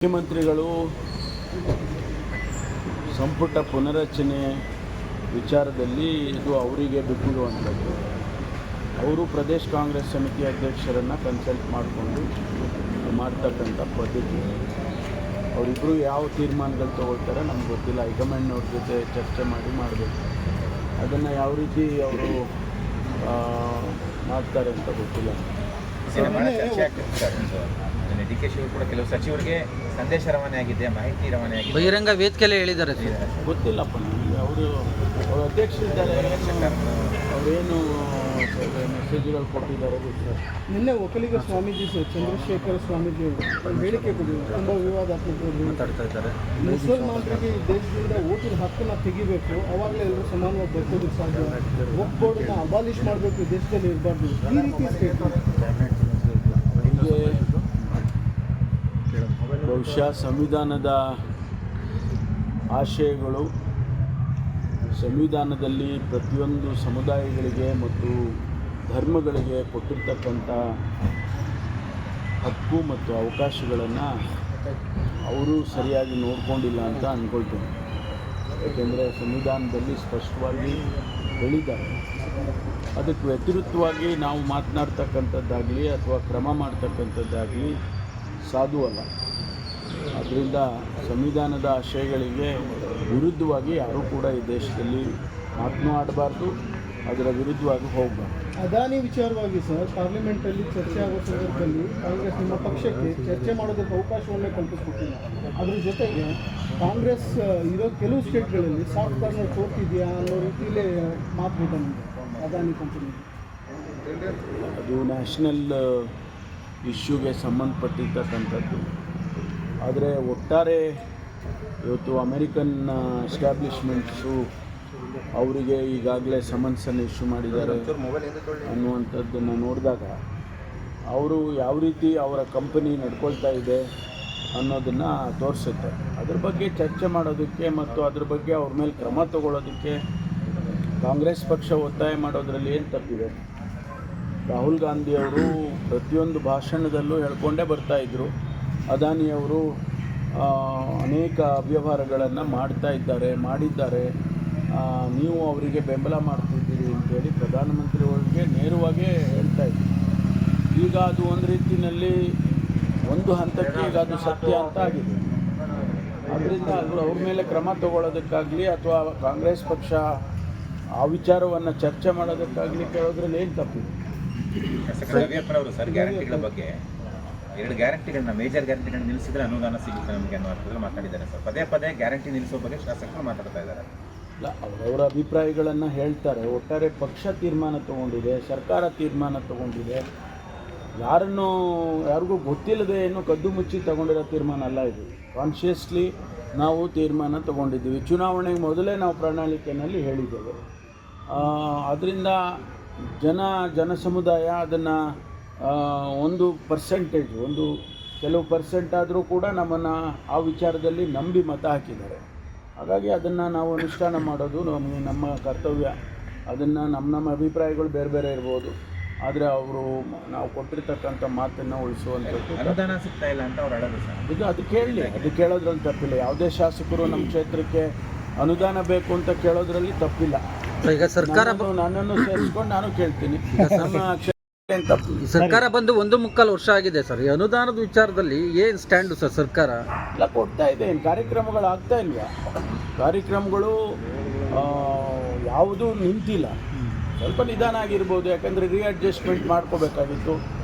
ಮುಖ್ಯಮಂತ್ರಿಗಳು ಸಂಪುಟ ಪುನರಚನೆ ವಿಚಾರದಲ್ಲಿ ಇದು ಅವರಿಗೆ ಬಿಟ್ಟಿರುವಂಥದ್ದು. ಅವರು ಪ್ರದೇಶ ಕಾಂಗ್ರೆಸ್ ಸಮಿತಿ ಅಧ್ಯಕ್ಷರನ್ನು ಕನ್ಸಲ್ಟ್ ಮಾಡಿಕೊಂಡು ಮಾಡ್ತಕ್ಕಂಥ ಪದ್ಧತಿ. ಅವರಿಬ್ಬರು ಯಾವ ತೀರ್ಮಾನಗಳು ತಗೊಳ್ತಾರೆ ನಮ್ಗೆ ಗೊತ್ತಿಲ್ಲ. ಹೈಕಮಾಂಡ್ನವ್ರ ಜೊತೆ ಚರ್ಚೆ ಮಾಡಿ ಮಾಡಬೇಕು. ಅದನ್ನು ಯಾವ ರೀತಿ ಅವರು ಮಾಡ್ತಾರೆ ಅಂತ ಗೊತ್ತಿಲ್ಲ. ಡಿ ಕೆ ಶಿವರು ಕೂಡ ಕೆಲವು ಸಚಿವರಿಗೆ ಸಂದೇಶ ರವಾನೆ ಆಗಿದೆ, ಮಾಹಿತಿ ರವಾನೆ ಆಗಿದೆ, ಬಹಿರಂಗ ವೇದಿಕೆಯಲ್ಲೇ ಹೇಳಿದ್ದಾರೆ. ಗೊತ್ತಿಲ್ಲಪ್ಪ ನನಗೆ. ಅವರು ಅಧ್ಯಕ್ಷರಿದ್ದಾರೆ, ಅವರೇನು ಮೆಸೇಜ್ಗಳು ಕೊಟ್ಟಿದ್ದಾರೆ ಗೊತ್ತಿಲ್ಲ. ನಿನ್ನೆ ಒಕ್ಕಲಿಗ ಸ್ವಾಮೀಜಿ ಚಂದ್ರಶೇಖರ ಸ್ವಾಮೀಜಿ ಹೇಳಿಕೆ ಕೊಟ್ಟಿದ್ದಾರೆ, ತುಂಬ ವಿವಾದಾತ್ಮಕ ಮಾತಾಡ್ತಾ ಇದ್ದಾರೆ. ಮುಸಲ್ಮಾನರಿಗೆ ಈ ದೇಶದಿಂದ ಓಟಿನ ಹಕ್ಕನ್ನು ತೆಗಿಬೇಕು, ಅವಾಗಲೇ ಎಲ್ಲರೂ ಸಮಾನವಾಗಿ ಬದುಕೋದಕ್ಕೆ ಸಾಧ್ಯ. ವಕ್ಫ್ ಬೋರ್ಡನ್ನ ಅಬಾಲಿಷ್ ಮಾಡಬೇಕು, ಈ ದೇಶದಲ್ಲಿ ಇರಬಾರ್ದು, ಈ ರೀತಿ ಸ್ಟೇಟ್ಮೆಂಟ್. ಹೀಗೆ ಬಹುಶಃ ಸಂವಿಧಾನದ ಆಶಯಗಳು, ಸಂವಿಧಾನದಲ್ಲಿ ಪ್ರತಿಯೊಂದು ಸಮುದಾಯಗಳಿಗೆ ಮತ್ತು ಧರ್ಮಗಳಿಗೆ ಕೊಟ್ಟಿರ್ತಕ್ಕಂಥ ಹಕ್ಕು ಮತ್ತು ಅವಕಾಶಗಳನ್ನು ಅವರು ಸರಿಯಾಗಿ ನೋಡಿಕೊಂಡಿಲ್ಲ ಅಂತ ಅಂದ್ಕೊಳ್ತೇನೆ. ಏಕೆಂದರೆ ಸಂವಿಧಾನದಲ್ಲಿ ಸ್ಪಷ್ಟವಾಗಿ ಹೇಳಿದ್ದಾರೆ. ಅದಕ್ಕೆ ವ್ಯತಿರಿಕ್ತವಾಗಿ ನಾವು ಮಾತನಾಡ್ತಕ್ಕಂಥದ್ದಾಗಲಿ ಅಥವಾ ಕ್ರಮ ಮಾಡ್ತಕ್ಕಂಥದ್ದಾಗಲಿ ಸಾಧುವಲ್ಲ. ಆದ್ದರಿಂದ ಸಂವಿಧಾನದ ಆಶಯಗಳಿಗೆ ವಿರುದ್ಧವಾಗಿ ಯಾರೂ ಕೂಡ ಈ ದೇಶದಲ್ಲಿ ಮಾತನಾಡಬಾರ್ದು, ಅದರ ವಿರುದ್ಧವಾಗಿ ಹೋಗಬಾರ್ದು. ಅದಾನಿ ವಿಚಾರವಾಗಿ ಸರ್ ಪಾರ್ಲಿಮೆಂಟಲ್ಲಿ ಚರ್ಚೆ ಆಗೋ ಸಂದರ್ಭದಲ್ಲಿ ಕಾಂಗ್ರೆಸ್ ನಿಮ್ಮ ಪಕ್ಷಕ್ಕೆ ಚರ್ಚೆ ಮಾಡೋದಕ್ಕೆ ಅವಕಾಶವನ್ನೇ ಕಲ್ಪಿಸ್ಕೊಟ್ಟಿಲ್ಲ. ಅದ್ರ ಜೊತೆಗೆ ಕಾಂಗ್ರೆಸ್ ಇರೋ ಕೆಲವು ಸ್ಟೇಟ್ಗಳಲ್ಲಿ ಸಾಫ್ಟ್ ಕಾರ್ನರ್ ತೋರ್ತಿದೆಯಾ ಅನ್ನೋ ರೀತಿಯಲ್ಲೇ ಮಾತುಕತೆ ಬಂದಿದೆ ಅದಾನಿ ಕಂಪನಿ. ಅದು ನ್ಯಾಷನಲ್ ಇಶ್ಯೂಗೆ ಸಂಬಂಧಪಟ್ಟಿರ್ತಕ್ಕಂಥದ್ದು. ಆದರೆ ಒಟ್ಟಾರೆ ಇವತ್ತು ಅಮೇರಿಕನ್ ಎಸ್ಟಾಬ್ಲಿಷ್ಮೆಂಟ್ಸು ಅವರಿಗೆ ಈಗಾಗಲೇ ಸಮನ್ಸನ್ನು ಇಶ್ಯೂ ಮಾಡಿದ್ದಾರೆ ಅನ್ನುವಂಥದ್ದನ್ನು ನೋಡಿದಾಗ ಅವರು ಯಾವ ರೀತಿ ಅವರ ಕಂಪನಿ ನಡ್ಕೊಳ್ತಾ ಇದೆ ಅನ್ನೋದನ್ನು ತೋರಿಸುತ್ತೆ. ಅದ್ರ ಬಗ್ಗೆ ಚರ್ಚೆ ಮಾಡೋದಕ್ಕೆ ಮತ್ತು ಅದ್ರ ಬಗ್ಗೆ ಅವ್ರ ಮೇಲೆ ಕ್ರಮ ತಗೊಳ್ಳೋದಕ್ಕೆ ಕಾಂಗ್ರೆಸ್ ಪಕ್ಷ ಒತ್ತಾಯ ಮಾಡೋದ್ರಲ್ಲಿ ಏನು ತಪ್ಪಿದೆ? ರಾಹುಲ್ ಗಾಂಧಿಯವರು ಪ್ರತಿಯೊಂದು ಭಾಷಣದಲ್ಲೂ ಹೇಳ್ಕೊಂಡೇ ಬರ್ತಾಯಿದ್ರು, ಅದಾನಿಯವರು ಅನೇಕ ಅವ್ಯವಹಾರಗಳನ್ನು ಮಾಡಿದ್ದಾರೆ, ನೀವು ಅವರಿಗೆ ಬೆಂಬಲ ಮಾಡ್ತಿದ್ದೀರಿ ಅಂತೇಳಿ ಪ್ರಧಾನಮಂತ್ರಿಯವರಿಗೆ ನೇರವಾಗಿ ಹೇಳ್ತಾಯಿದ್ರು. ಈಗ ಅದು ಒಂದು ರೀತಿಯಲ್ಲಿ ಒಂದು ಹಂತಕ್ಕೆ ಈಗ ಅದು ಸತ್ಯ ಅಂತ ಆಗಿದೆ. ಅದರಿಂದ ಅವ್ರ ಮೇಲೆ ಕ್ರಮ ತಗೊಳ್ಳೋದಕ್ಕಾಗಲಿ ಅಥವಾ ಕಾಂಗ್ರೆಸ್ ಪಕ್ಷ ಆ ವಿಚಾರವನ್ನು ಚರ್ಚೆ ಮಾಡೋದಕ್ಕಾಗಲಿ ಕೇಳೋದ್ರಲ್ಲಿ ಏನು ತಪ್ಪಿದೆ? ಅವರು ಸರ್ ಗ್ಯಾರಂಟಿಗಳ ಬಗ್ಗೆ 2 ಗ್ಯಾರಂಟಿಗಳನ್ನ ಮೇಜರ್ ಗ್ಯಾರಂಟಿಗಳನ್ನ ನಿಲ್ಲಿಸಿದ್ರೆ ಅನುದಾನ ಸಿಗುತ್ತೆ ನಮಗೆ ಅನ್ನೋ ಅರ್ಥದಲ್ಲಿ ಮಾತಾಡಿದ್ದಾರೆ ಸರ್. ಪದೇ ಪದೇ ಗ್ಯಾರಂಟಿ ನಿಲ್ಲಿಸೋ ಬಗ್ಗೆ ಶಾಸಕರು ಮಾತಾಡ್ತಾ ಇದ್ದಾರೆ. ಇಲ್ಲ, ಅವರವರ ಅಭಿಪ್ರಾಯಗಳನ್ನು ಹೇಳ್ತಾರೆ. ಒಟ್ಟಾರೆ ಪಕ್ಷ ತೀರ್ಮಾನ ತಗೊಂಡಿದೆ, ಸರ್ಕಾರ ತೀರ್ಮಾನ ತಗೊಂಡಿದೆ. ಯಾರಿಗೂ ಗೊತ್ತಿಲ್ಲದೆ ಏನು ಕದ್ದು ಮುಚ್ಚಿ ತಗೊಂಡಿರೋ ತೀರ್ಮಾನ ಅಲ್ಲ ಇದು. ಕಾನ್ಷಿಯಸ್ಲಿ ನಾವು ತೀರ್ಮಾನ ತಗೊಂಡಿದ್ದೀವಿ. ಚುನಾವಣೆಗೆ ಮೊದಲೇ ನಾವು ಪ್ರಣಾಳಿಕೆಯಲ್ಲಿ ಹೇಳಿದ್ದೇವೆ. ಅದರಿಂದ ಜನ ಸಮುದಾಯ ಅದನ್ನು ಒಂದು ಪರ್ಸೆಂಟೇಜ್, ಕೆಲವು ಪರ್ಸೆಂಟ್ ಆದರೂ ಕೂಡ ನಮ್ಮನ್ನು ಆ ವಿಚಾರದಲ್ಲಿ ನಂಬಿ ಮತ ಹಾಕಿದ್ದಾರೆ. ಹಾಗಾಗಿ ಅದನ್ನು ನಾವು ಅನುಷ್ಠಾನ ಮಾಡೋದು ನಮ್ಮ ಕರ್ತವ್ಯ. ಅದನ್ನು ನಮ್ಮ ಅಭಿಪ್ರಾಯಗಳು ಬೇರೆ ಬೇರೆ ಇರ್ಬೋದು, ಆದರೆ ನಾವು ಕೊಟ್ಟಿರ್ತಕ್ಕಂಥ ಮಾತನ್ನು ಉಳಿಸುವಂಥದ್ದು. ಅನುದಾನ ಸಿಗ್ತಾ ಇಲ್ಲ ಅಂತ ಅವ್ರು ಹೇಳೋದು ಸರ್. ಅದು ಕೇಳೋದ್ರಲ್ಲಿ ತಪ್ಪಿಲ್ಲ. ಯಾವುದೇ ಶಾಸಕರು ನಮ್ಮ ಕ್ಷೇತ್ರಕ್ಕೆ ಅನುದಾನ ಬೇಕು ಅಂತ ಕೇಳೋದ್ರಲ್ಲಿ ತಪ್ಪಿಲ್ಲ. ಈಗ ಸರ್ಕಾರ ನನ್ನನ್ನು ಸೇರಿಸ್ಕೊಂಡು ನಾನು ಕೇಳ್ತೀನಿ. ಸರ್ಕಾರ ಬಂದು 1.25 ವರ್ಷ ಆಗಿದೆ ಸರ್. ಈ ಅನುದಾನದ ವಿಚಾರದಲ್ಲಿ ಏನು ಸ್ಟ್ಯಾಂಡು ಸರ್ ಸರ್ಕಾರ? ಎಲ್ಲ ಕೊಡ್ತಾ ಇದೆ. ಏನು ಕಾರ್ಯಕ್ರಮಗಳು ಆಗ್ತಾ ಇಲ್ವಾ? ಕಾರ್ಯಕ್ರಮಗಳು ಯಾವುದೂ ನಿಂತಿಲ್ಲ. ಸ್ವಲ್ಪ ನಿಧಾನ ಆಗಿರ್ಬೋದು, ಯಾಕಂದರೆ ರೀಅಡ್ಜಸ್ಟ್ಮೆಂಟ್ ಮಾಡ್ಕೋಬೇಕಾಗಿತ್ತು.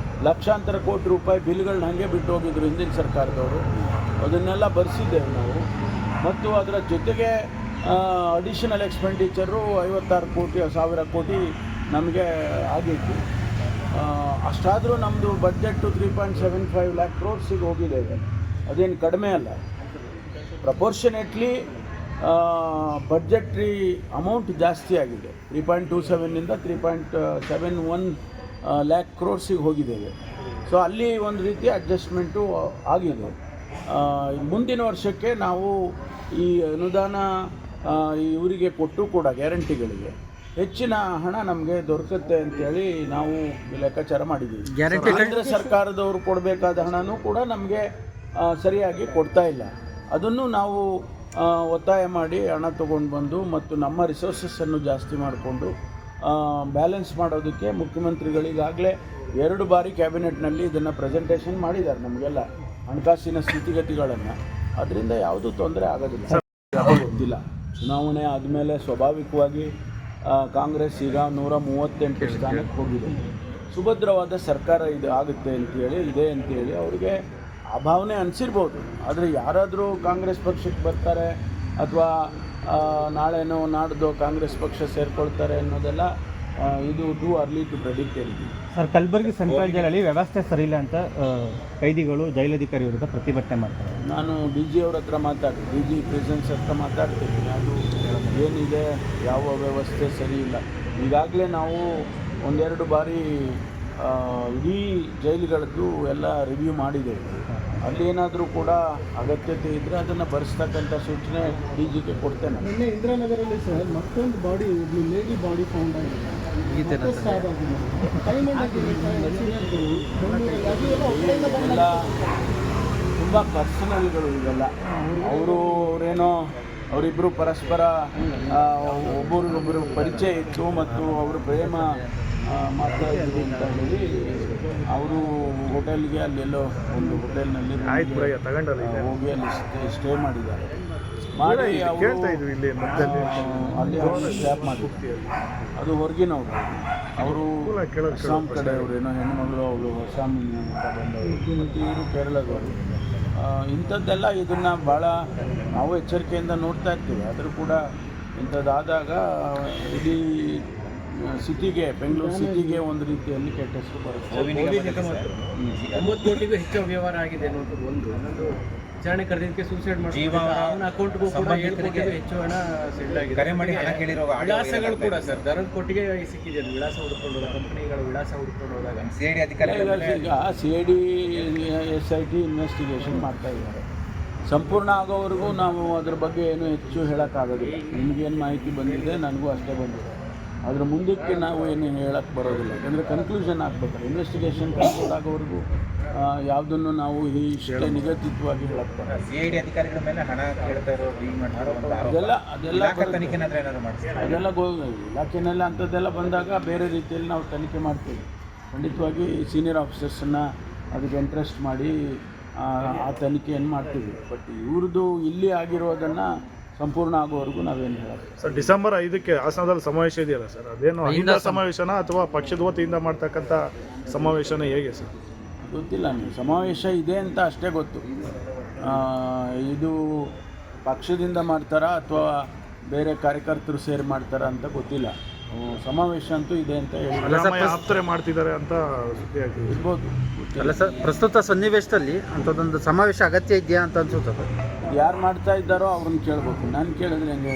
ಲಕ್ಷಾಂತರ ಕೋಟಿ ರೂಪಾಯಿ ಬಿಲ್ಗಳನ್ನ ಹಾಗೆ ಬಿಟ್ಟು ಹೋಗಿದ್ರು ಹಿಂದಿನ ಸರ್ಕಾರದವರು. ಅದನ್ನೆಲ್ಲ ಬರೆಸಿದ್ದೇವೆ ನಾವು. ಮತ್ತು ಅದರ ಜೊತೆಗೆ ಅಡಿಷನಲ್ ಎಕ್ಸ್ಪೆಂಡಿಚರು 56,000 ಕೋಟಿ ನಮಗೆ ಆಗಿತ್ತು. ಅಷ್ಟಾದರೂ ನಮ್ಮದು ಬಡ್ಜೆಟ್ಟು 3.75 lakh crores ಹೋಗಿದೆ. ಅದೇನು ಕಡಿಮೆ ಅಲ್ಲ. ಪ್ರಪೋರ್ಷನೇಟ್ಲಿ ಬಡ್ಜೆಟ್ರಿ ಅಮೌಂಟ್ ಜಾಸ್ತಿ ಆಗಿದೆ. 3.27 3.71 lakh crores ಹೋಗಿದ್ದೇವೆ. ಸೊ ಅಲ್ಲಿ ಒಂದು ರೀತಿ ಅಡ್ಜಸ್ಟ್ಮೆಂಟು ಆಗಿದೆ. ಮುಂದಿನ ವರ್ಷಕ್ಕೆ ನಾವು ಈ ಅನುದಾನ ಇವರಿಗೆ ಕೊಟ್ಟು ಕೂಡ ಗ್ಯಾರಂಟಿಗಳಿಗೆ ಹೆಚ್ಚಿನ ಹಣ ನಮಗೆ ದೊರಕುತ್ತೆ ಅಂತೇಳಿ ನಾವು ಲೆಕ್ಕಾಚಾರ ಮಾಡಿದ್ದೀವಿ. ಕೇಂದ್ರ ಸರ್ಕಾರದವರು ಕೊಡಬೇಕಾದ ಹಣನೂ ಕೂಡ ನಮಗೆ ಸರಿಯಾಗಿ ಕೊಡ್ತಾ ಇಲ್ಲ. ಅದನ್ನು ನಾವು ಒತ್ತಾಯ ಮಾಡಿ ಹಣ ತೊಗೊಂಡು ಬಂದು ಮತ್ತು ನಮ್ಮ ರಿಸೋರ್ಸಸ್ಸನ್ನು ಜಾಸ್ತಿ ಮಾಡಿಕೊಂಡು ಬ್ಯಾಲೆನ್ಸ್ ಮಾಡೋದಕ್ಕೆ ಮುಖ್ಯಮಂತ್ರಿಗಳಿಗಾಗಲೇ 2 ಬಾರಿ ಕ್ಯಾಬಿನೆಟ್ನಲ್ಲಿ ಇದನ್ನು ಪ್ರೆಸೆಂಟೇಷನ್ ಮಾಡಿದ್ದಾರೆ ನಮಗೆಲ್ಲ ಹಣಕಾಸಿನ ಸ್ಥಿತಿಗತಿಗಳನ್ನು. ಅದರಿಂದ ಯಾವುದೂ ತೊಂದರೆ ಆಗೋದಿಲ್ಲ. ಗೊತ್ತಿಲ್ಲ, ಚುನಾವಣೆ ಆದಮೇಲೆ ಸ್ವಾಭಾವಿಕವಾಗಿ ಕಾಂಗ್ರೆಸ್ ಈಗ 138 ಸ್ಥಾನಕ್ಕೆ ಹೋಗಿದೆ. ಸುಭದ್ರವಾದ ಸರ್ಕಾರ ಇದು ಆಗುತ್ತೆ ಅಂತೇಳಿ ಇದೆ ಅಂತೇಳಿ ಅವರಿಗೆ ಆ ಭಾವನೆ ಅನಿಸಿರ್ಬೋದು. ಆದರೆ ಯಾರಾದರೂ ಕಾಂಗ್ರೆಸ್ ಪಕ್ಷಕ್ಕೆ ಬರ್ತಾರೆ ಅಥವಾ ನಾಳೆನೋ ನಾಡ್ದೋ ಕಾಂಗ್ರೆಸ್ ಪಕ್ಷ ಸೇರಿಕೊಳ್ತಾರೆ ಅನ್ನೋದೆಲ್ಲ ಇದು ಟೂ ಅರ್ಲಿ ಟು ಪ್ರೆಡಿಕ್ಟ್ ಏನಿದೆ. ಸರ್, ಕಲಬುರಗಿ ಸೆಂಟ್ರಲ್ ಜೈಲಲ್ಲಿ ವ್ಯವಸ್ಥೆ ಸರಿಯಿಲ್ಲ ಅಂತ ಕೈದಿಗಳು ಜೈಲಧಿಕಾರಿ ವಿರುದ್ಧ ಪ್ರತಿಭಟನೆ ಮಾಡ್ತಾರೆ. ನಾನು ಡಿ ಜಿ ಅವ್ರ ಹತ್ರ ಮಾತಾಡ್ತೀನಿ, ಡಿ ಜಿ ಪ್ರೆಸೆನ್ಸ್ ಹತ್ರ ಮಾತಾಡ್ತೀನಿ. ಅದು ಏನಿದೆ, ಯಾವ ವ್ಯವಸ್ಥೆ ಸರಿ ಇಲ್ಲ. ಈಗಾಗಲೇ ನಾವು 1-2 ಬಾರಿ ಇಡೀ ಜೈಲುಗಳದ್ದು ಎಲ್ಲ ರಿವ್ಯೂ ಮಾಡಿದ್ದೇವೆ. ಅಲ್ಲೇನಾದರೂ ಕೂಡ ಅಗತ್ಯತೆ ಇದ್ದರೆ ಅದನ್ನು ಬರೆಸ್ತಕ್ಕಂಥ ಸೂಚನೆ ಡಿ ಜಿಗೆ ಕೊಡ್ತೇನೆ. ನಿನ್ನೆ ಇಂದಿರಾನಗರಲ್ಲಿ ಸರ್ ಮತ್ತೊಂದು ಬಾಡಿ, ಒಬ್ಬಳು ಲೇಡಿ ಬಾಡಿ ಫೌಂಡ್ ಆಗಿದೆ. ಎಲ್ಲ ತುಂಬ ಪರ್ಸನಲ್ಗಳು ಇವೆಲ್ಲ. ಅವರೇನೋ ಅವರಿಬ್ಬರು ಪರಸ್ಪರ ಒಬ್ಬರಿಗೊಬ್ಬರು ಪರಿಚಯ ಇತ್ತು ಮತ್ತು ಅವರು ಪ್ರೇಮ ಮಾಡ್ತಾ ಇದ್ರು ಅಂತ ಹೇಳಿ ಅವರು ಹೋಟೆಲ್ಗೆ ಅಲ್ಲೆಲ್ಲೋ ಒಂದು ಹೋಟೆಲ್ನಲ್ಲಿ ಹೋಗಿ ಅಲ್ಲಿ ಸ್ಟೇ ಮಾಡಿದ್ದಾರೆ. ಮಾಡಿ ಅವರು ಅಲ್ಲಿ ಅವರು ಸ್ಟ್ಯಾಪ್ ಮಾಡಿದ್ರು. ಅದು ಹೊರಗಿನವರು, ಅವರು ಅಸ್ಸಾಂ ಕಡೆಯವರೇನೋ ಹೆಣ್ಣುಮಗಳು, ಅವರು ಅಸ್ಸಾಮಿನಿಂದ ಬಂದವರು ಮತ್ತು ಇವರು ಕೇರಳದವರು. ಇಂಥದ್ದೆಲ್ಲ ಇದನ್ನು ಭಾಳ ನಾವು ಎಚ್ಚರಿಕೆಯಿಂದ ನೋಡ್ತಾ ಇರ್ತೀವಿ. ಆದರೂ ಕೂಡ ಇಂಥದ್ದಾದಾಗ ಇಡೀ ಸಿಟಿಗೆ, ಬೆಂಗಳೂರು ಸಿಟಿಗೆ ಒಂದು ರೀತಿಯಲ್ಲಿ ಕೆಟ್ಟ ಹೆಸರು ಬರುತ್ತೆ. 9 ಕೋಟಿಗೂ ಹೆಚ್ಚು ವ್ಯವಹಾರ ಆಗಿದೆ ಅನ್ನೋದು ಒಂದು. ಇನ್ನೊಂದು ವಿಚಾರಣೆ ಕರೆದಿದ್ದಕ್ಕೆ ಸೂಸೈಡ್ ಮಾಡಿ ಅವನ ಅಕೌಂಟ್ಗೂ ಕೂಡ 7 ಕೋಟಿಗೂ ಹೆಚ್ಚು ಹಣ ಸೆಂಡ್ ಆಗಿದೆ. ಕರೆ ಮಾಡಿ ಹಣ ಕೇಳಿರೋ ವಿಳಾಸಗಳು ಕೂಡ ಸರ್ ದರದ ಕೊಟ್ಟಿಗೆ ಸಿಕ್ಕಿದೆ. ವಿಳಾಸ ಹುಡ್ಕೊಂಡು ಹೋದಾಗ, ಕಂಪನಿಗಳ ವಿಳಾಸ ಹುಡ್ಕೊಂಡು ಹೋದಾಗ CID ಅಧಿಕಾರಿಗಳ ಮೇಲೆ ಈಗ CID SIT ಇನ್ವೆಸ್ಟಿಗೇಷನ್ ಮಾಡ್ತಾ ಇದ್ದಾರೆ. ಸಂಪೂರ್ಣ ಆಗೋವರೆಗೂ ನಾವು ಅದ್ರ ಬಗ್ಗೆ ಏನು ಹೆಚ್ಚು ಹೇಳೋಕ್ಕಾಗೋದಿಲ್ಲ. ನಿಮಗೇನು ಮಾಹಿತಿ ಬಂದಿದೆ, ನನಗೂ ಅಷ್ಟೇ ಬಂದಿದೆ. ಅದರ ಮುಂದಕ್ಕೆ ನಾವು ಏನು ಹೇಳಕ್ಕೆ ಬರೋದಿಲ್ಲ. ಯಾಕಂದರೆ ಕನ್ಕ್ಲೂಷನ್ ಆಗಬೇಕು. ಇನ್ವೆಸ್ಟಿಗೇಷನ್ ಕನ್ಕ್ಲೂಡ್ ಆಗೋವರೆಗೂ ಯಾವುದನ್ನು ನಾವು ಇಷ್ಟೇ ನಿಗದಿತವಾಗಿ ಹೇಳಕ್ಕೆ ಬರೋದು. CID ಅಧಿಕಾರಿಗಳ ಮೇಲೆ ಹಣ ಕೇಳ್ತಾ ಇರೋ ಡೀಲ್ ಮಾಡ್ತಾರೆ. ಅದೆಲ್ಲ ತನಿಖೆನಾದ್ರೆ ಏನಾದ್ರು ಮಾಡ್ತಾರೆ. ಅದೆಲ್ಲ ಇಲಾಖೆನಲ್ಲಿ ಅಂಥದ್ದೆಲ್ಲ ಬಂದಾಗ ಬೇರೆ ರೀತಿಯಲ್ಲಿ ನಾವು ತನಿಖೆ ಮಾಡ್ತೀವಿ. ಖಂಡಿತವಾಗಿ ಸೀನಿಯರ್ ಆಫೀಸರ್ಸನ್ನು ಅದಕ್ಕೆ ಇಂಟ್ರೆಸ್ಟ್ ಮಾಡಿ ಆ ತನಿಖೆಯನ್ನು ಮಾಡ್ತೀವಿ. ಬಟ್ ಇವ್ರದ್ದು ಇಲ್ಲಿ ಆಗಿರೋದನ್ನು ಸಂಪೂರ್ಣ ಆಗೋವರೆಗೂ ನಾವೇನು ಹೇಳೋದು. ಸರ್, ಡಿಸೆಂಬರ್ 5ಕ್ಕೆ ಹಾಸನದಲ್ಲಿ ಸಮಾವೇಶ ಇದೆಯಲ್ಲ ಸರ್, ಅದೇನು ಅಹಿಂದ ಸಮಾವೇಶನ ಅಥವಾ ಪಕ್ಷದ ವತಿಯಿಂದ ಮಾಡ್ತಕ್ಕಂಥ ಸಮಾವೇಶನ ಹೇಗೆ ಸರ್? ಗೊತ್ತಿಲ್ಲ. ನೀವು ಸಮಾವೇಶ ಇದೆ ಅಂತ ಅಷ್ಟೇ ಗೊತ್ತು. ಇದು ಪಕ್ಷದಿಂದ ಮಾಡ್ತಾರಾ ಅಥವಾ ಬೇರೆ ಕಾರ್ಯಕರ್ತರು ಸೇರಿ ಮಾಡ್ತಾರಾ ಅಂತ ಗೊತ್ತಿಲ್ಲ. ಸಮಾವೇಶ ಅಂತೂ ಇದೆ ಅಂತ ಹೇಳಿ ಸಿದ್ದರಾಮಯ್ಯ ಆಪ್ತರೆ ಮಾಡ್ತಿದ್ದಾರೆ ಅಂತ ಸುದ್ದಿ ಆಗ್ತಿದೆ. ಇರ್ಬೋದು, ಅಲ್ಲ ಸರ್, ಪ್ರಸ್ತುತ ಸನ್ನಿವೇಶದಲ್ಲಿ ಅಂಥದ್ದೊಂದು ಸಮಾವೇಶ ಅಗತ್ಯ ಇದೆಯಾ ಅಂತ ಅನ್ಸುತ್ತದೆ. ಯಾರು ಮಾಡ್ತಾ ಇದ್ದಾರೋ ಅವ್ರನ್ನ ಕೇಳಬೇಕು. ನಾನು ಕೇಳಿದ್ರೆ ಹೆಂಗೆ